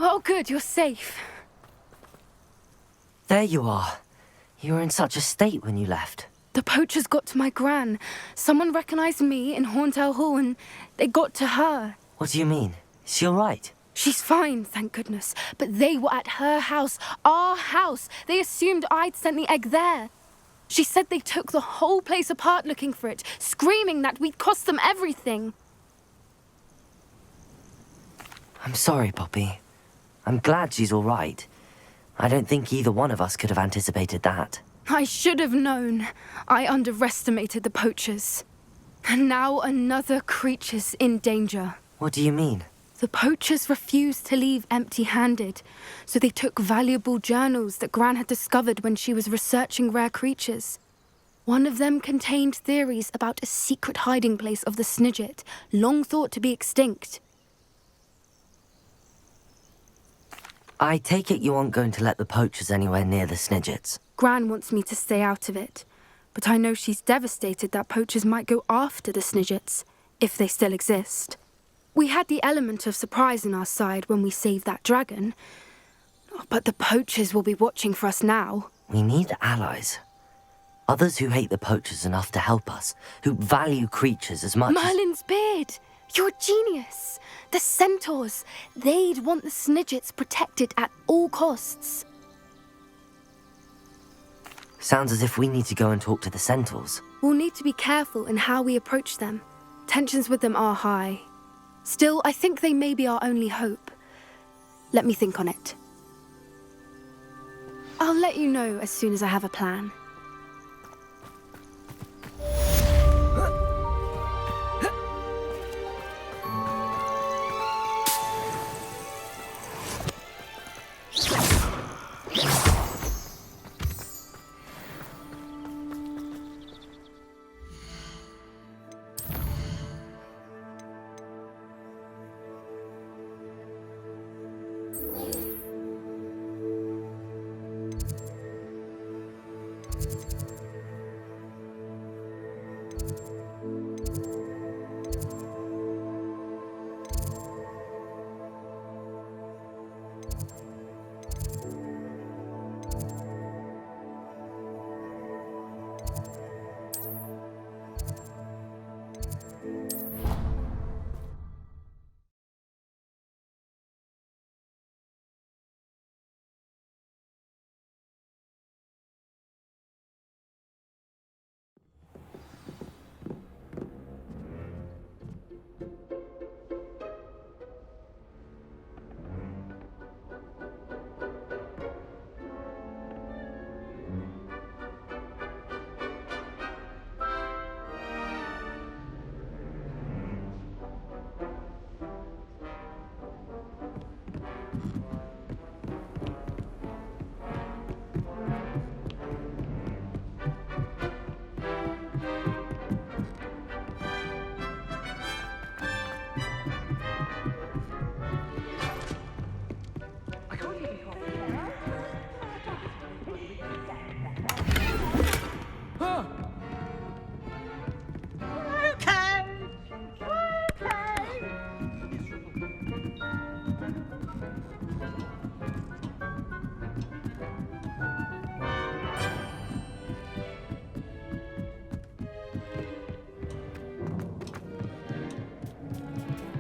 Oh, good, you're safe. There you are. You were in such a state when you left. The poachers got to my gran. Someone recognized me in Horntail Hall and they got to her. What do you mean? Is she all right? She's fine, thank goodness. But they were at her house, our house. They assumed I'd sent the egg there. She said they took the whole place apart looking for it, screaming that we'd cost them everything. I'm sorry, Poppy. I'm glad she's all right. I don't think either one of us could have anticipated that. I should have known. I underestimated the poachers. And now another creature's in danger. What do you mean? The poachers refused to leave empty-handed, so they took valuable journals that Gran had discovered when she was researching rare creatures. One of them contained theories about a secret hiding place of the Snidget, long thought to be extinct. I take it you aren't going to let the poachers anywhere near the Snidgets. Gran wants me to stay out of it, but I know she's devastated that poachers might go after the Snidgets, if they still exist. We had the element of surprise on our side when we saved that dragon, but the poachers will be watching for us now. We need allies. Others who hate the poachers enough to help us, who value creatures as much Merlin's beard! You're a genius! The centaurs! They'd want the Snidgets protected at all costs. Sounds as if we need to go and talk to the centaurs. We'll need to be careful in how we approach them. Tensions with them are high. Still, I think they may be our only hope. Let me think on it. I'll let you know as soon as I have a plan.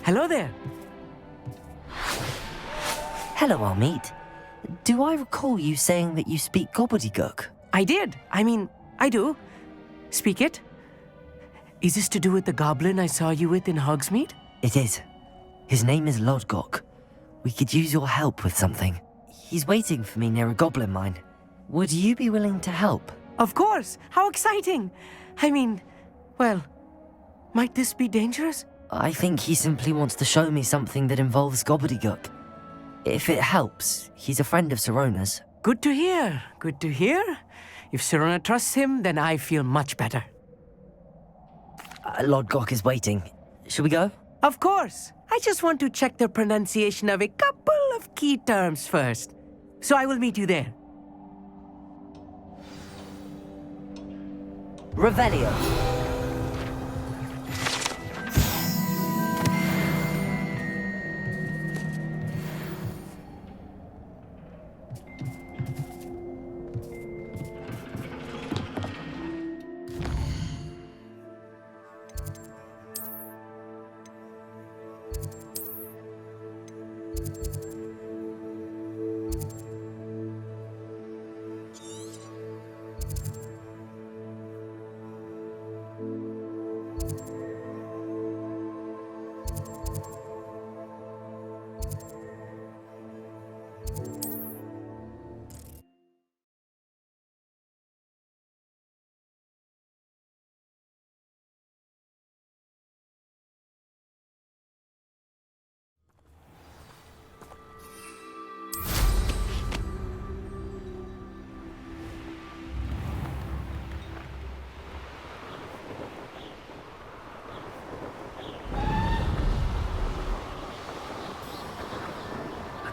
Hello there. Hello, Amit. Do I recall you saying that you speak gobbledygook? I did. I do. Speak it. Is this to do with the goblin I saw you with in Hogsmeade? It is. His name is Lodgok. We could use your help with something. He's waiting for me near a goblin mine. Would you be willing to help? Of course. How exciting. Well, might this be dangerous? I think he simply wants to show me something that involves gobbledygook. If it helps, he's a friend of Sirona's. Good to hear. Good to hear. If Sirona trusts him, then I feel much better. Lodgok is waiting. Shall we go? Of course. I just want to check the pronunciation of a couple of key terms first. So I will meet you there. Revelio.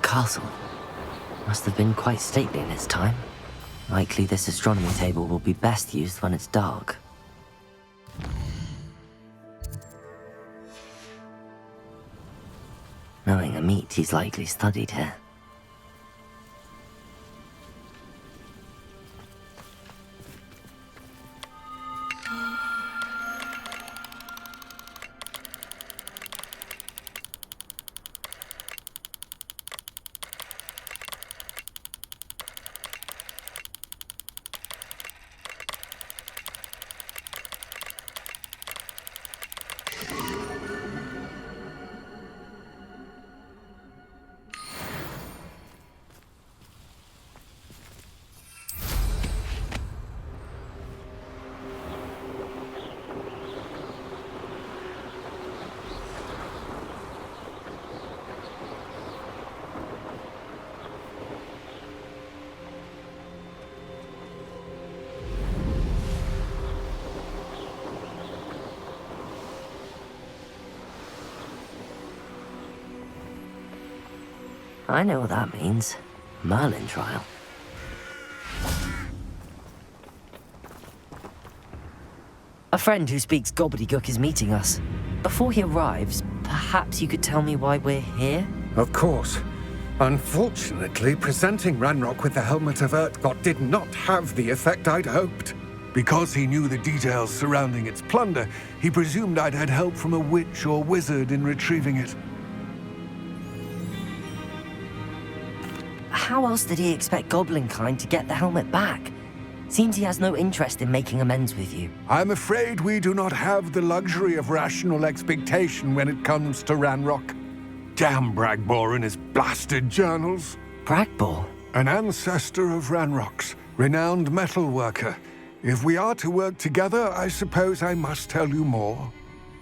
Castle. Must have been quite stately in its time. Likely this astronomy table will be best used when it's dark. Knowing Amit, he's likely studied here. I know what that means. Merlin trial. A friend who speaks gobbledygook is meeting us. Before he arrives, perhaps you could tell me why we're here? Of course. Unfortunately, presenting Ranrock with the Helmet of Urtkot did not have the effect I'd hoped. Because he knew the details surrounding its plunder, he presumed I'd had help from a witch or wizard in retrieving it. How else did he expect Goblin kind to get the helmet back? Seems he has no interest in making amends with you. I'm afraid we do not have the luxury of rational expectation when it comes to Ranrock. Damn Bragbor and his blasted journals. Bragbor? An ancestor of Ranrock's, renowned metal worker. If we are to work together, I suppose I must tell you more.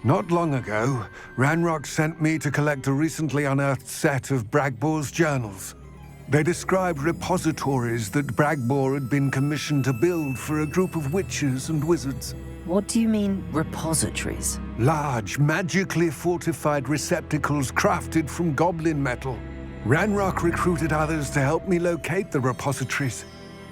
Not long ago, Ranrock sent me to collect a recently unearthed set of Bragbor's journals. They described repositories that Bragbor had been commissioned to build for a group of witches and wizards. What do you mean, repositories? Large, magically fortified receptacles crafted from goblin metal. Ranrock recruited others to help me locate the repositories.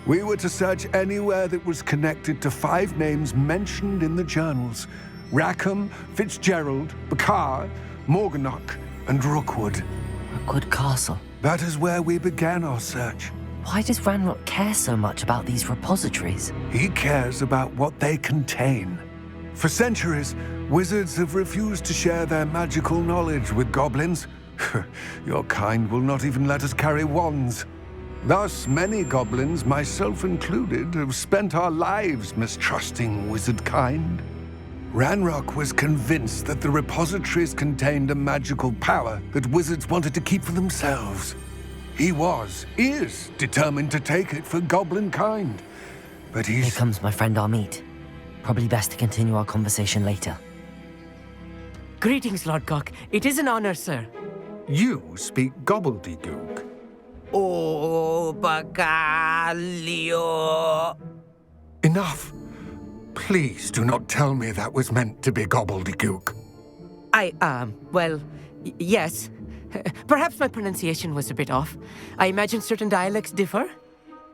We were to search anywhere that was connected to 5 names mentioned in the journals: Rackham, Fitzgerald, Bakar, Morganach, and Rookwood. Rookwood Castle. That is where we began our search. Why does Ranrock care so much about these repositories? He cares about what they contain. For centuries, wizards have refused to share their magical knowledge with goblins. Your kind will not even let us carry wands. Thus, many goblins, myself included, have spent our lives mistrusting wizard kind. Ranrock was convinced that the repositories contained a magical power that wizards wanted to keep for themselves. He is determined to take it for goblin kind. But Here comes my friend Amit. Probably best to continue our conversation later. Greetings, Lord Gok. It is an honor, sir. You speak gobbledygook. Oh, Bacalio. Enough. Please do not tell me that was meant to be gobbledygook. Yes. Perhaps my pronunciation was a bit off. I imagine certain dialects differ.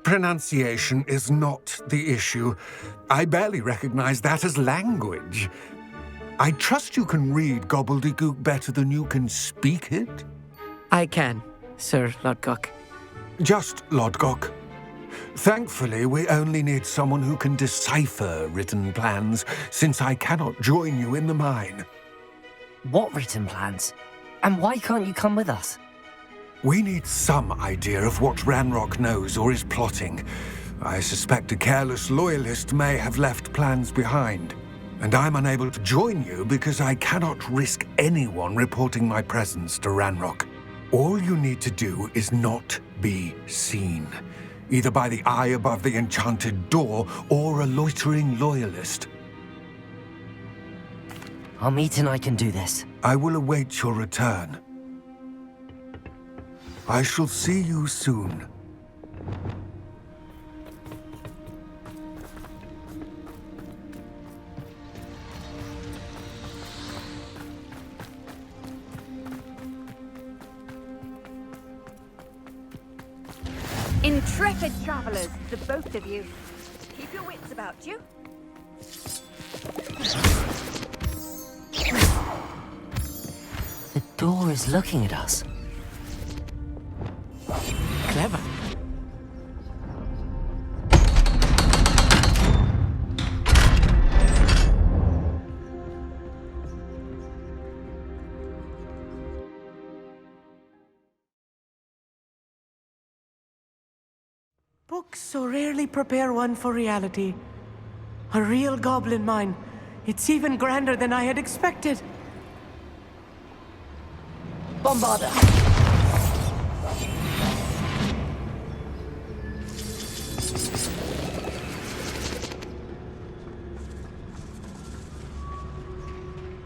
Pronunciation is not the issue. I barely recognize that as language. I trust you can read gobbledygook better than you can speak it? I can, Sir Lord Gok. Just Lodgok. Thankfully, we only need someone who can decipher written plans, since I cannot join you in the mine. What written plans? And why can't you come with us? We need some idea of what Ranrock knows or is plotting. I suspect a careless loyalist may have left plans behind. And I'm unable to join you because I cannot risk anyone reporting my presence to Ranrock. All you need to do is not be seen, either by the eye above the enchanted door or a loitering loyalist. Amit and I can do this. I will await your return. I shall see you soon. Intrepid travelers, the both of you. Keep your wits about you. The door is looking at us. Clever. Books so rarely prepare one for reality. A real goblin mine. It's even grander than I had expected. Bombarder!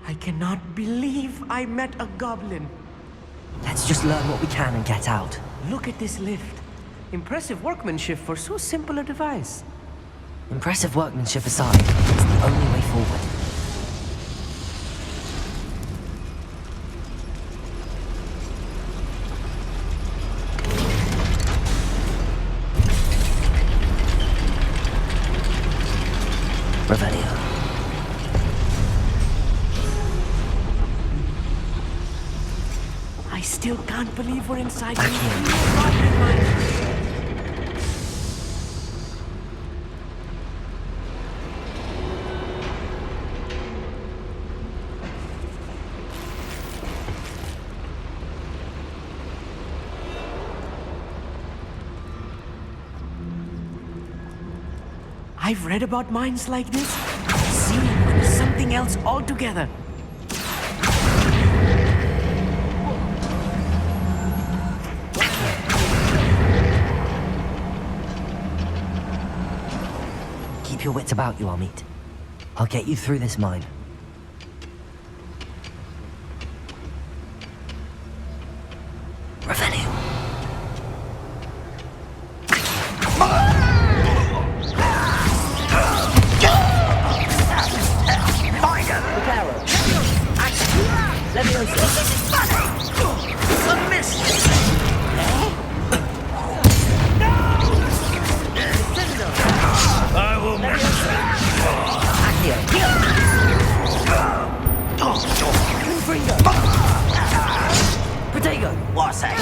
I cannot believe I met a goblin. Let's just learn what we can and get out. Look at this lift. Impressive workmanship for so simple a device. Impressive workmanship aside, it's the only way forward. Revelio. I still can't believe we're inside Back the here. goblin mine. I've read about mines like this. Seeing one is something else altogether. Keep your wits about you, Amit. I'll get you through this mine. Revelio. Potato! What's that?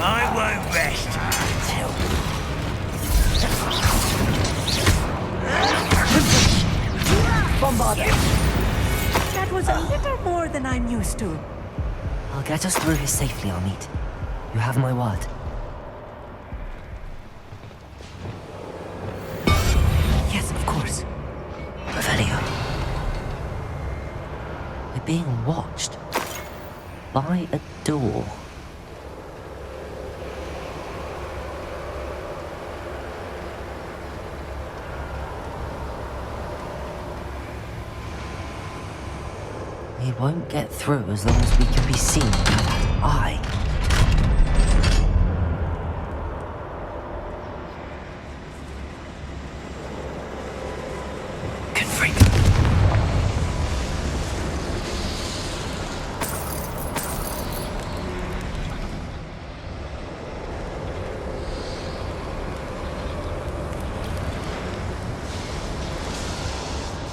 I won't rest until... Bombarder! That was a little more than I'm used to. I'll get us through this safely, Amit. You have my word. Yes, of course. Revelio. We're being watched. By a door. We won't get through as long as we can be seen by that eye.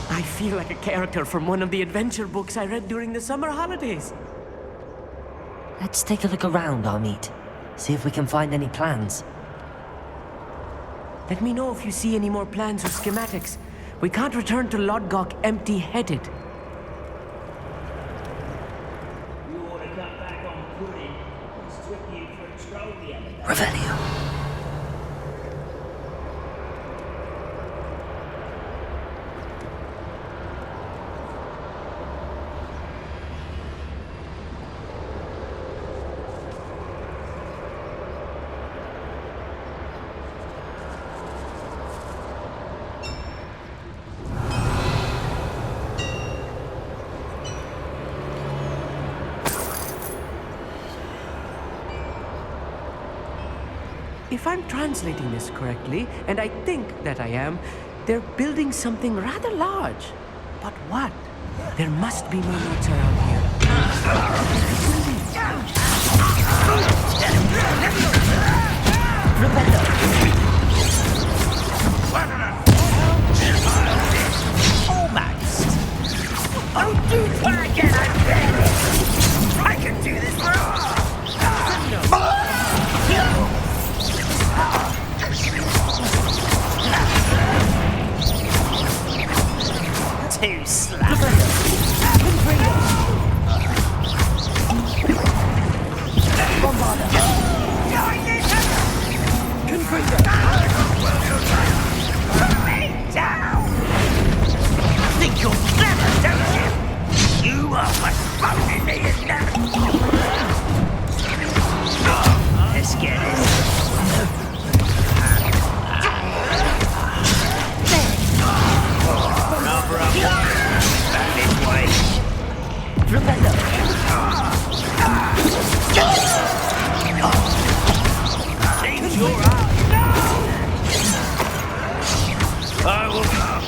I feel like a character from one of the adventure books I read during the summer holidays. Let's take a look around, Amit. See if we can find any plans. Let me know if you see any more plans or schematics. We can't return to Lodgok empty-headed. You ought to cut back on pudding. It's took you for a troll the other day. Revelio. If I'm translating this correctly, and I think that I am, they're building something rather large. But what? There must be more notes around here. Almost. Oh, do try again, I beg. I can do this. Too slack. Think you're clever, don't you? You are what's phoning me in now. Let's get it. Number up. Back this way. Change your eyes. I will come.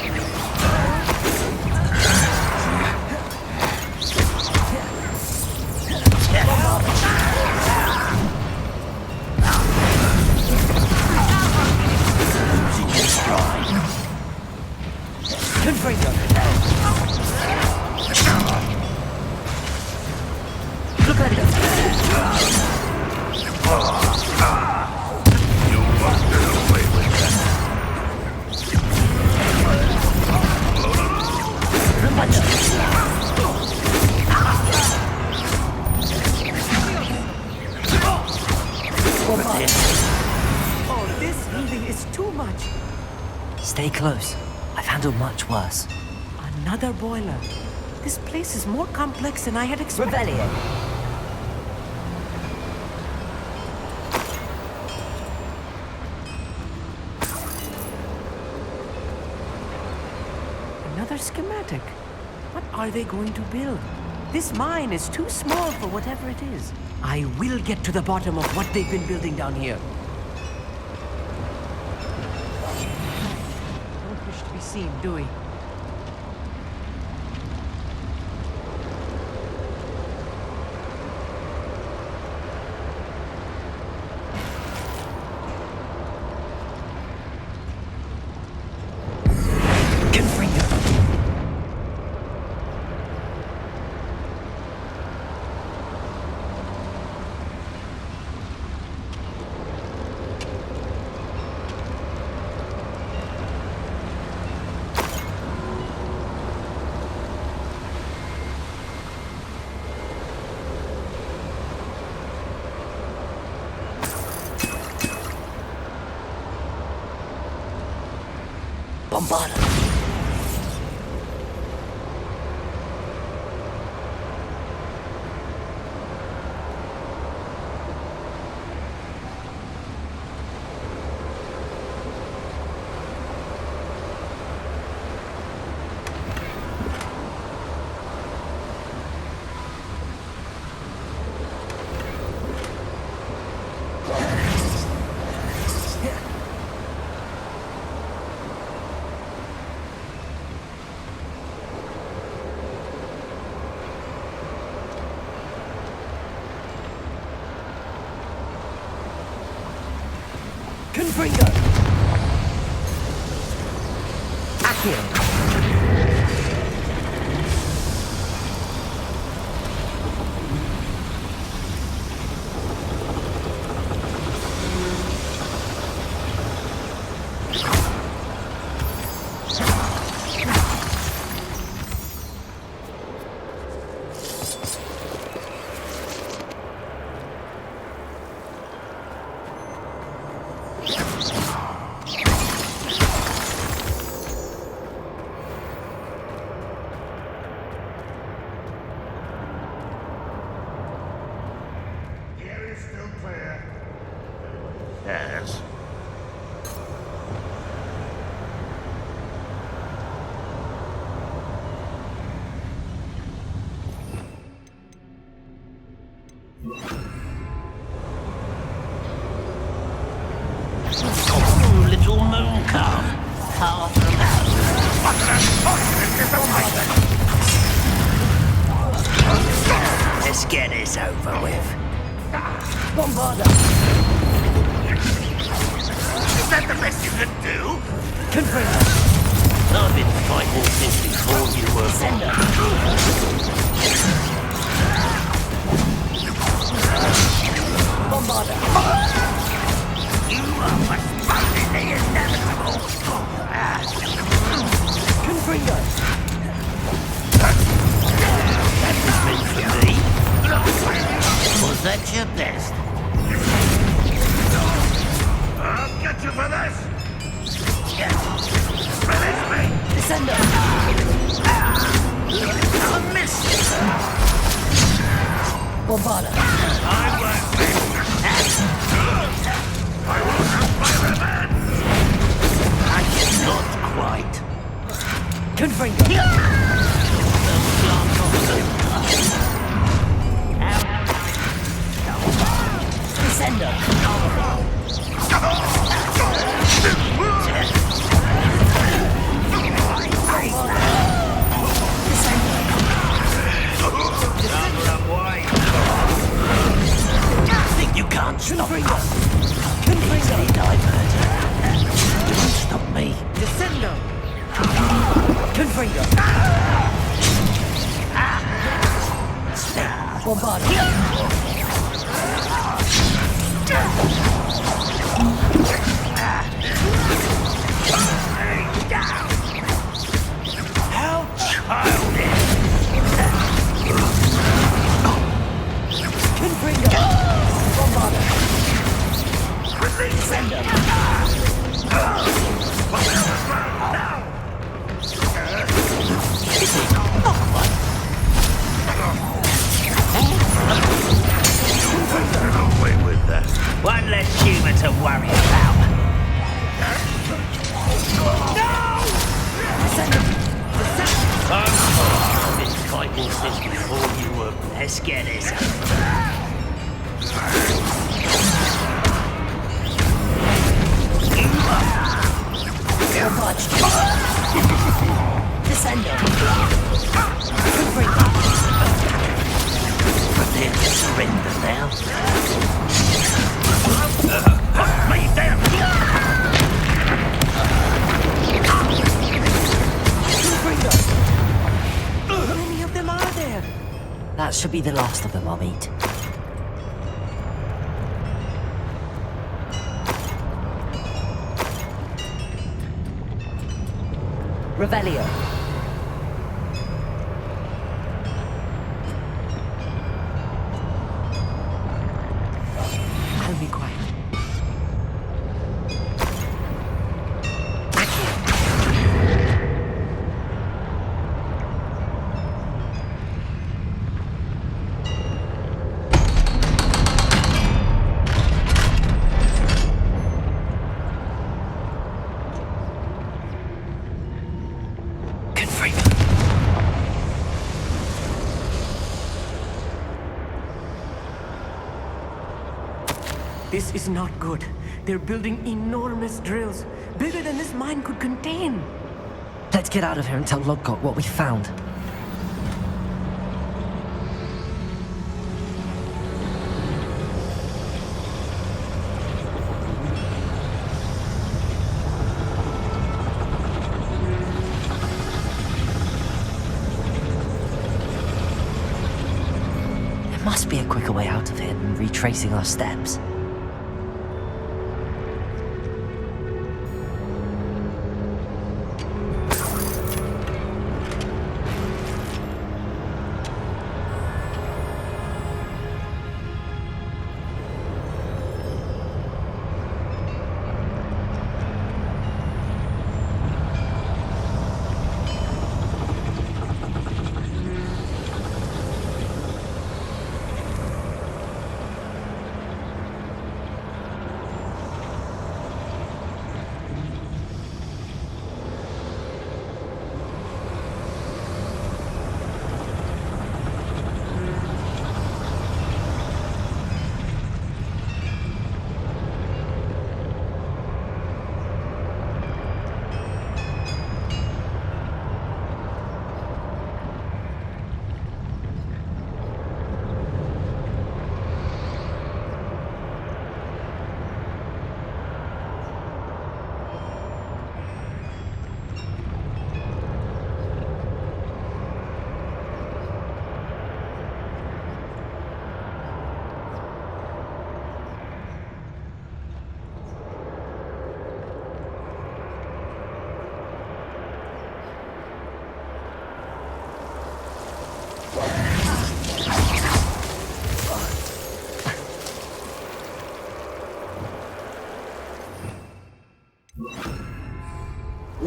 Losing your stride. Confringo. Look at it. You must get away with that. Oh, this healing is too much. Stay close. I've handled much worse. Another boiler. This place is more complex than I had expected. Revelio. Another schematic. What are they going to build? This mine is too small for whatever it is. I will get to the bottom of what they've been building down here. Don't wish to be seen, do we? Bombarda. Confringo! Accio! Yes. Oh, little moon calf. Half the mountain. What an unfortunate disappointment! Let's get this over with. Bombarda! Is that the best you can do? Confringo! I've been fighting since before you were Sender! Bombarda! You are postponing the inevitable! Confringo! That was meant for me. Was that your best? I'll get you for this! Release me! Descender! I missed you! Bombarda! I won't miss! I will have my revenge! I guess not quite. Confringo! Descender! Think you can't stop Confringo! us? Confringo! Easily diverted. You won't stop me. Descendo! Confringo! Bombarda! How childish! Confringo! Bombarda! Release me! Descender! Away with that. One less human to worry about. I've been fighting since before you were. Let's get this Descender! Confringo! Prepare to surrender now. Lay down! Confringo! How many of them are there? That should be the last of them I'll meet. Revelio. I'll be quiet. This is not good. They're building enormous drills, bigger than this mine could contain. Let's get out of here and tell Lodgok what we found. There must be a quicker way out of here than retracing our steps.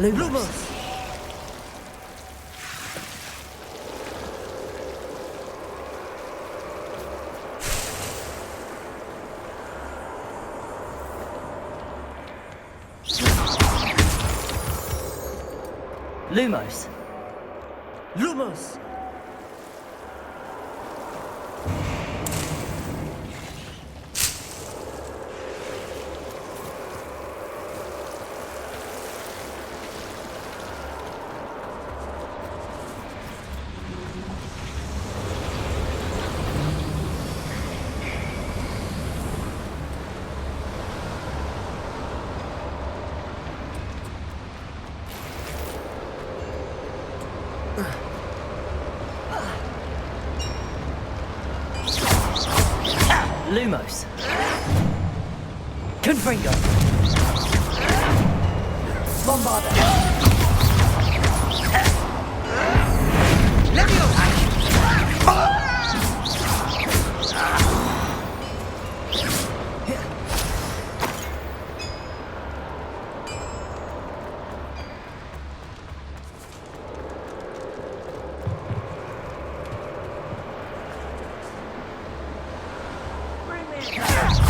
Lumos! Lumos! Lumos! Lumos! Confringo! Bombarda!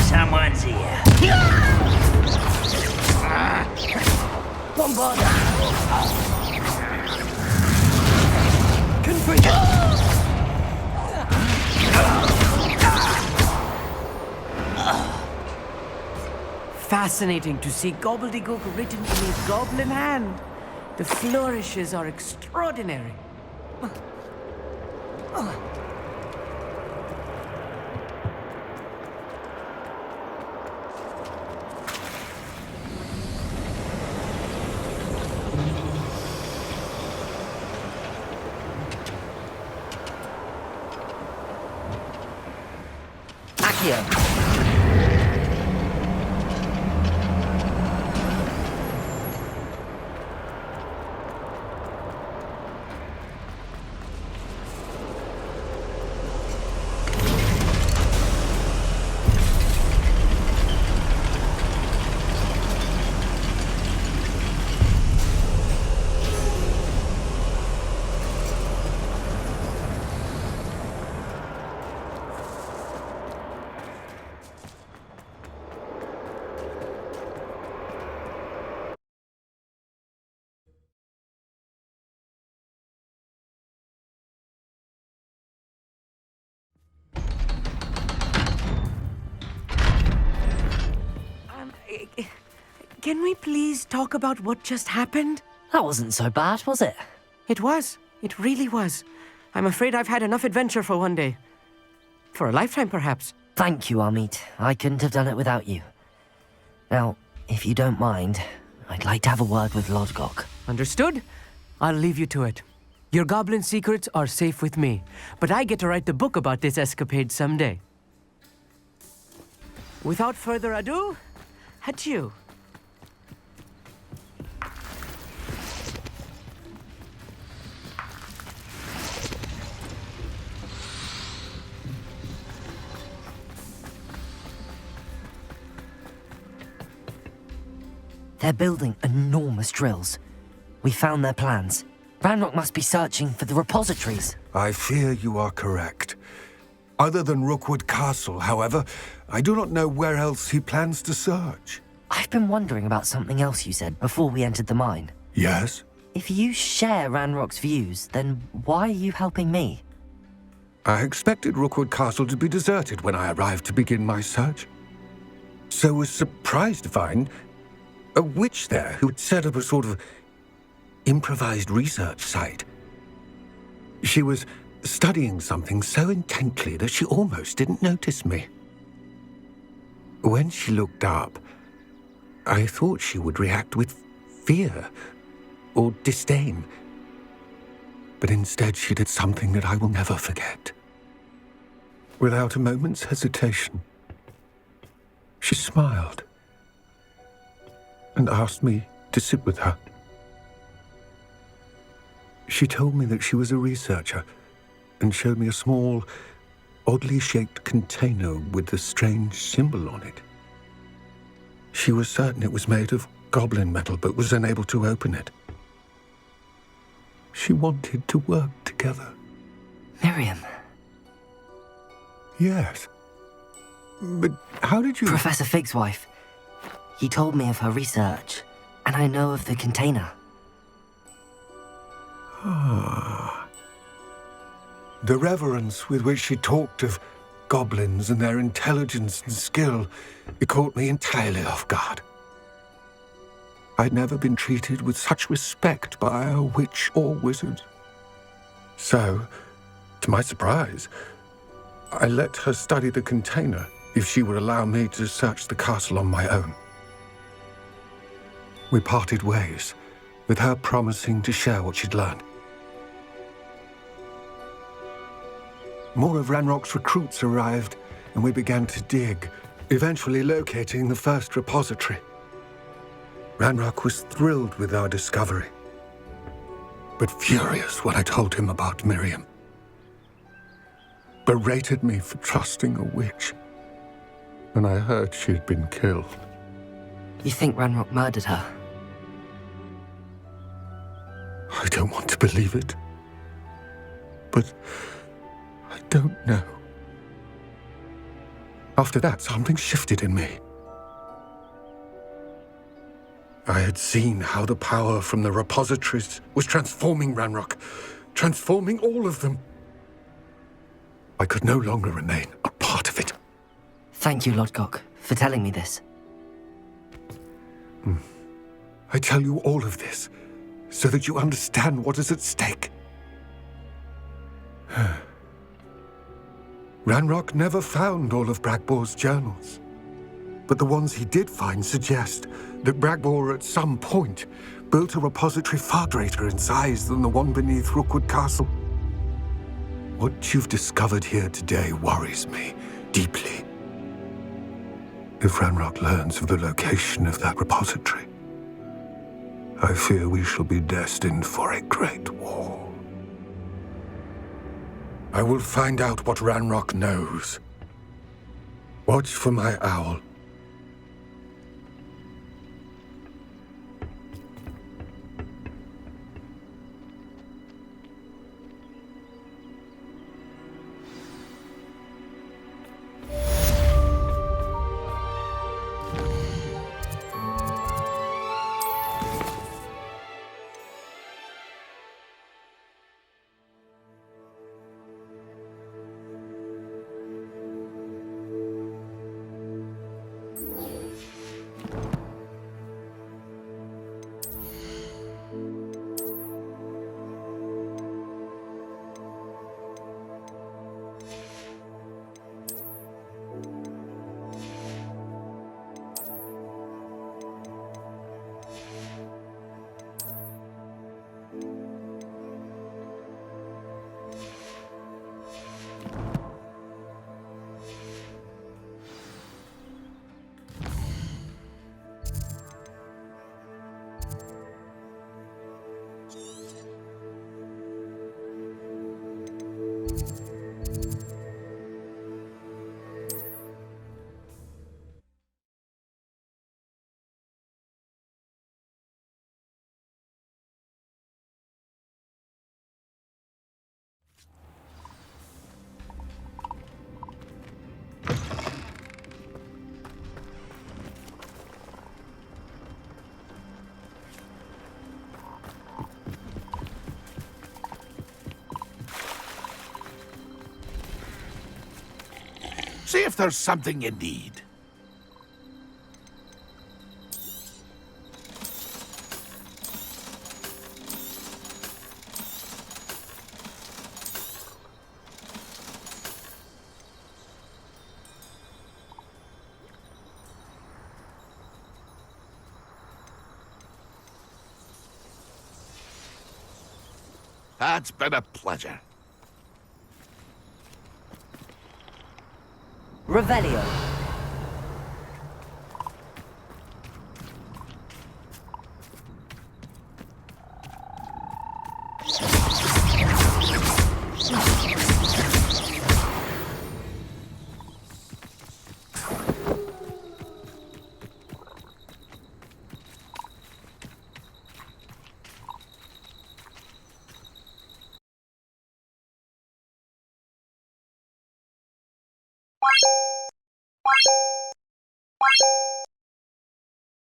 Someone's here. Bombarda! Confringo! Fascinating to see gobbledygook written in a goblin hand. The flourishes are extraordinary. Accio! Can we please talk about what just happened? That wasn't so bad, was it? It was. It really was. I'm afraid I've had enough adventure for one day. For a lifetime, perhaps. Thank you, Amit. I couldn't have done it without you. Now, if you don't mind, I'd like to have a word with Lodgok. Understood? I'll leave you to it. Your goblin secrets are safe with me, but I get to write the book about this escapade someday. Without further ado, adieu. They're building enormous drills. We found their plans. Ranrock must be searching for the repositories. I fear you are correct. Other than Rookwood Castle, however, I do not know where else he plans to search. I've been wondering about something else you said before we entered the mine. Yes? If you share Ranrock's views, then why are you helping me? I expected Rookwood Castle to be deserted when I arrived to begin my search. So was surprised to find a witch there who had set up a sort of improvised research site. She was studying something so intently that she almost didn't notice me. When she looked up, I thought she would react with fear or disdain. But instead she did something that I will never forget. Without a moment's hesitation, she smiled and asked me to sit with her. She told me that she was a researcher and showed me a small, oddly shaped container with a strange symbol on it. She was certain it was made of goblin metal, but was unable to open it. She wanted to work together. Miriam. Yes. But how did you... Professor Fig's wife. He told me of her research, and I know of the container. Ah. The reverence with which she talked of goblins and their intelligence and skill, it caught me entirely off guard. I'd never been treated with such respect by a witch or wizard. So, to my surprise, I let her study the container if she would allow me to search the castle on my own. We parted ways, with her promising to share what she'd learned. More of Ranrock's recruits arrived, and we began to dig, eventually locating the first repository. Ranrock was thrilled with our discovery, but furious when I told him about Miriam. Berated me for trusting a witch, and I heard she'd been killed. You think Ranrock murdered her? I don't want to believe it, but I don't know. After that, something shifted in me. I had seen how the power from the repositories was transforming Ranrock, transforming all of them. I could no longer remain a part of it. Thank you, Lodgok, for telling me this. I tell you all of this so that you understand what is at stake. Ranrock never found all of Bragbor's journals, but the ones he did find suggest that Bragbor at some point built a repository far greater in size than the one beneath Rookwood Castle. What you've discovered here today worries me deeply. If Ranrock learns of the location of that repository, I fear we shall be destined for a great war. I will find out what Ranrock knows. Watch for my owl. See if there's something you need. It's been a pleasure. Revelio.